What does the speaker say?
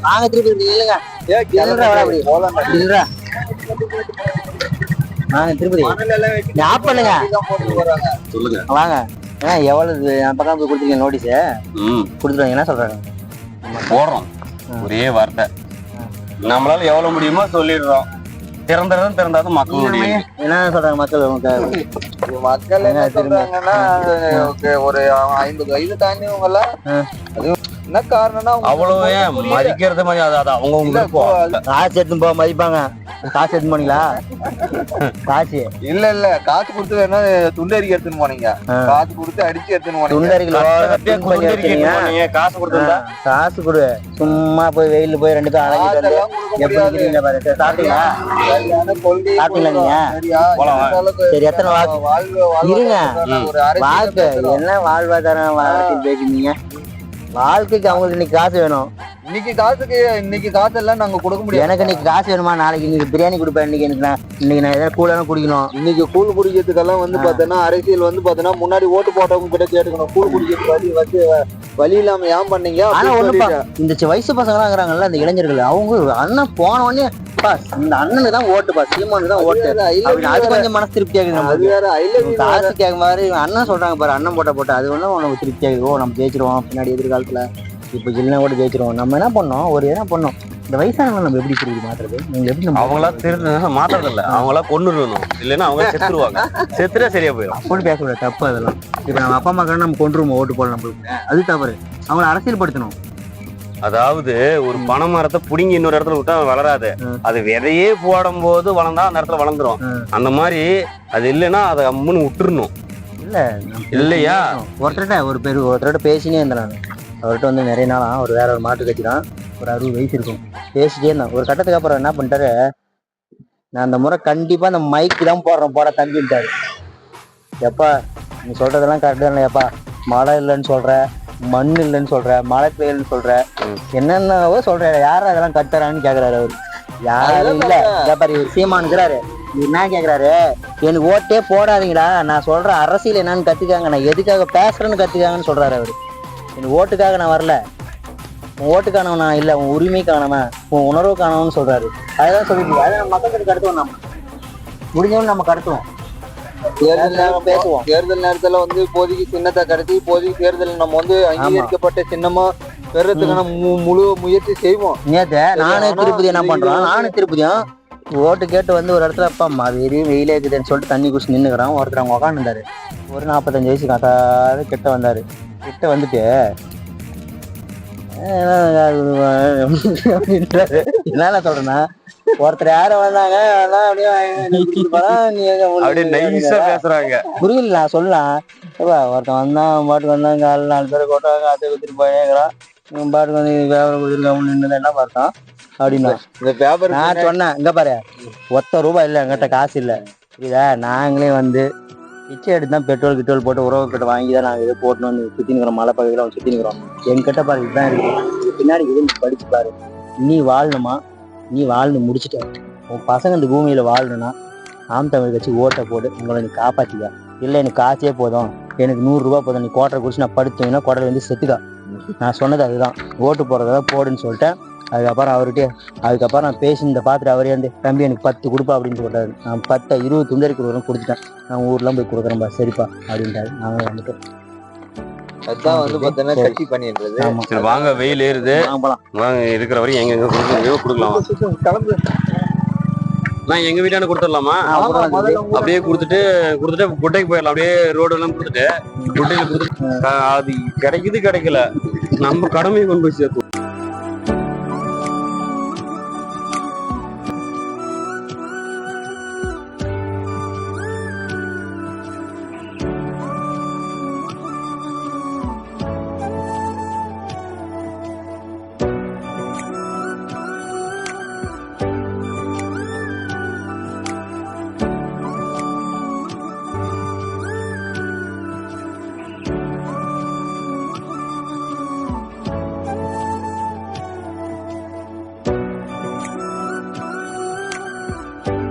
வாங்க திருப்பதி இல்லைங்க வாங்க திருப்பதி ஆப் பண்ணுங்க சொல்லுங்க வாங்க. எவ்வளவு அப்பதான் போய் கொடுத்துருக்கீங்க நோட்டீஸ் கொடுத்துருவாங்க. என்ன சொல்றாங்க? போடுறோம் ஒரே வார்த்தை, நம்மளால எவ்வளவு முடியுமோ சொல்லிடுறோம். திறந்தாலும் மக்கள் என்ன சொல்றாங்க மக்கள்? மக்கள் என்ன சொல்றாங்கன்னா ஒரு 50 வயசு தாண்டியவங்க எல்லாம் என்ன காரணம்னா அவ்வளவே மதிக்கிறது அவங்க காசு எடுத்து போக மதிப்பாங்க. காசு எடுத்து போனீங்களா? காசு இல்ல காசு கொடுத்து வேணா துண்டறிக்கை எடுத்துன்னு போனீங்க. காசு கொடுத்து அடிச்சு எடுத்துன்னு போனீங்க. காசு கொடுத்தா காசு கொடு. சும்மா போய் வெயில போய் 2 பேரும் அழகிட்டு சாப்பிட்டீங்களா? நீங்க சரி எத்தனை இருங்க வாழ்க்கை என்ன வாழ்வாதாரம் பேசுறீங்க? வாழ்க்கைக்கு அவங்களுக்கு இன்னைக்கு காசு வேணும். இன்னைக்கு காசு எல்லாம் நாங்க கொடுக்க முடியும். எனக்கு இன்னைக்கு காசு வேணுமா? நாளைக்கு இன்னைக்கு பிரியாணி கொடுப்பேன். இன்னைக்கு நான் ஏதாவது கூழெல்லாம் குடிக்கணும். இன்னைக்கு கூழ் குடிக்கிறதுக்கெல்லாம் பாத்தீங்கன்னா அரசியல் பாத்தீங்கன்னா முன்னாடி ஓட்டு போட்டவங்க கிட்ட கேட்டுக்கணும். கூழ் குடிக்கிறதுக்கு வழி இல்லாம ஏன் பண்ணீங்க? ஆனா ஒண்ணுப்பா, இந்த வயசு பசங்க எல்லாம் இருக்கிறாங்கல்ல, இந்த இளைஞர்கள், அவங்க அண்ணன் போன உடனே இந்த அண்ணனுக்கு தான் ஓட்டுப்பா, சீமானுக்கு தான் ஓட்டு. அது கொஞ்சம் மனசு திருப்தி ஆகுது. காசு கேட்க மாதிரி அண்ணன் சொல்றாங்க பாரு, அண்ணன் போட்ட அது ஒண்ணு உனக்கு திருப்தி ஆகுது. ஓ நம்ம ஜெயிச்சிருவோம் பின்னாடி எதிர்காலத்துல, இப்ப ஜில்னா கூட ஜெயிச்சிருவோம். நம்ம என்ன பண்ணோம்? என்ன பண்ணோம்? இந்த வயசானவங்க நம்ம எப்படி திருப்பி மாத்துறது? நீங்க எப்படி அவங்களா திருத்த மாத்துறது இல்ல, அவங்களா கொண்டுருணும். இல்லைன்னா அவங்க செத்துருவாங்க. செத்துட்டா சரியா போயிடும். அப்படி பேசக்கூடாது, தப்பு அதெல்லாம். இப்ப நம்ம அப்பா அம்மா நம்ம கொண்டுருவோம் ஓட்டு போடலாம் நம்மளுக்கு, அது தவறு. அவங்களை அரசியல் படுத்தணும். அதாவது ஒரு பனை மரத்தை புடுங்கி இன்னொரு இடத்துல விட்டா வளராது. அது விதையே போடும் போது வளர்ந்தா அந்த இடத்துல வளர்ந்துரும். அந்த மாதிரி அது இல்லைன்னா அதை அம்முன்னு விட்டுருணும். இல்லையா? ஒருத்தரோட பேசினே இருந்தேன் நான். அவர்கிட்ட நிறைய நாளா ஒரு வேற ஒரு மாட்டு கட்சி தான், ஒரு 60 வயசு இருக்கும். பேசிட்டே இருந்தேன். ஒரு கட்டத்துக்கு அப்புறம் என்ன பண்ணிட்டாரு, நான் அந்த முறை கண்டிப்பா அந்த மைக்கு தான் போட தம்பிட்டாரு. எப்பா நீ சொல்றதெல்லாம் கரெக்டா இல்லை. எப்பா மழை இல்லைன்னு சொல்ற, மண் இல்லைன்னு சொல்ற, மழை பெய்யலன்னு சொல்ற, என்னென்னவோ சொல்ற, யாரும் அதெல்லாம் கட்டுறான்னு கேக்குறாரு அவரு. யாரும் இல்ல. பாரு சீமானுக்குறாரு, என்ன கேக்குறாரு, எனக்கு ஓட்டே போடாதீங்களா, நான் சொல்ற அரசியல் என்னன்னு கத்துக்காங்க, நான் எதுக்காக பேசுறேன்னு கத்துக்காங்கன்னு சொல்றாரு அவரு. எனக்கு ஓட்டுக்காக நான் வரல, உன் ஓட்டுக்கானவன் நான் இல்ல, உன் உரிமைக்கானவன், உன் உணர்வு காணவன்னு சொல்றாரு. அதெல்லாம் சொல்லிட்டு அதை நம்ம மக்களுக்கு கடத்துவோம். நம்ம முடிஞ்சவன்னு நம்ம கடத்துவோம். தேர்தல் நேரத்துல இப்போதைக்கு சின்னத்தை கடத்தி இப்போதைக்கு தேர்தல் நம்ம அங்கீகரிக்கப்பட்ட சின்னமா பெறதுக்கான முழு முயற்சி செய்வோம். நானும் திருப்பதி என்ன பண்றோம், நானும் திருப்பதியும் ஓட்டு கேட்டு ஒரு இடத்துல அப்பா வெயிலே இருக்குதுன்னு சொல்லிட்டு தண்ணி குடிச்சு நின்னுக்கிறான். ஒருத்தர் அவங்க உட்காந்துருந்தாரு, ஒரு 45 வயசு காத்தாது கிட்ட வந்தாரு. கிட்ட வந்துட்டு என்ன சொல்றேன்னா, ஒருத்தர் யாரும் வந்தாங்க பேசுறாங்க, புரியல. நான் சொல்லலாம், ஒருத்தன் வந்தான் பாட்டுக்கு வந்தாங்க, 4 பேரை கொட்டாங்க, அதை குத்துட்டு போயேங்கிறான், பாட்டுக்கு வியாபாரம் கொடுத்துருக்காங்க நின்று என்ன பார்த்தோம் அப்படின்னா. நான் சொன்னேன், இங்க பாரு ₹1 இல்லை எங்கிட்ட காசு இல்லை, புரியுதா? நாங்களே பிச்சை எடுத்து தான் பெட்ரோல் கிட்ரோல் போட்டு உறவு கிட்ட வாங்கி தான் நாங்கள் இதை போட்டணும் சுற்றினுக்கிறோம். மழை பகுதியில் சுற்றினுக்கிறோம். என்கிட்ட பாரு இதுதான் இருக்கு, பின்னாடி இது படிச்சு பாரு. நீ வாழணுமா? நீ வாழ்ந்து முடிச்சுட்ட, உன் பசங்க இந்த பூமியில வாழணும்னா நாம் தமிழ் கட்சி ஓட்டை போடு, உங்களை நீ காப்பாத்திக்க. இல்லை எனக்கு காசே போதும், எனக்கு ₹100 போதும், நீ கோட்டரை குடிச்சு நான் படுத்தீங்கன்னா கோட்டரை செத்துக்கா. நான் சொன்னது அதுதான், ஓட்டு போடுறதா போடுன்னு சொல்லிட்டேன். அதுக்கப்புறம் அதுக்கப்புறம் நான் பேசி இந்த பார்த்துட்டு அவரே தம்பி எனக்கு 10 கொடுப்பா அப்படின்னு சொல்றாரு. நான் 10 20 துண்டறி கொடுத்துட்டேன். நான் ஊர்லாம் போய் கொடுக்குறேன்பா, சரிப்பா அப்படின்ட்டாரு. நாங்களும் வந்துட்டோம். அதான் கட்சி பண்ணிடுறது. வாங்க, வெயில் ஏறுது, வாங்க இருக்கிற வரையும் எங்க கொடுக்கலாம். நான் எங்க வீட்டான கொடுத்துடலாமா? அப்படியே கொடுத்துட்டு குட்டைக்கு போயிடலாம். அப்படியே ரோடு எல்லாம் கொடுத்துட்டு குட்டையில கொடுத்துட்டு அது கிடைக்கல, நம்ம கடமையை கொண்டு போய் சேர்த்து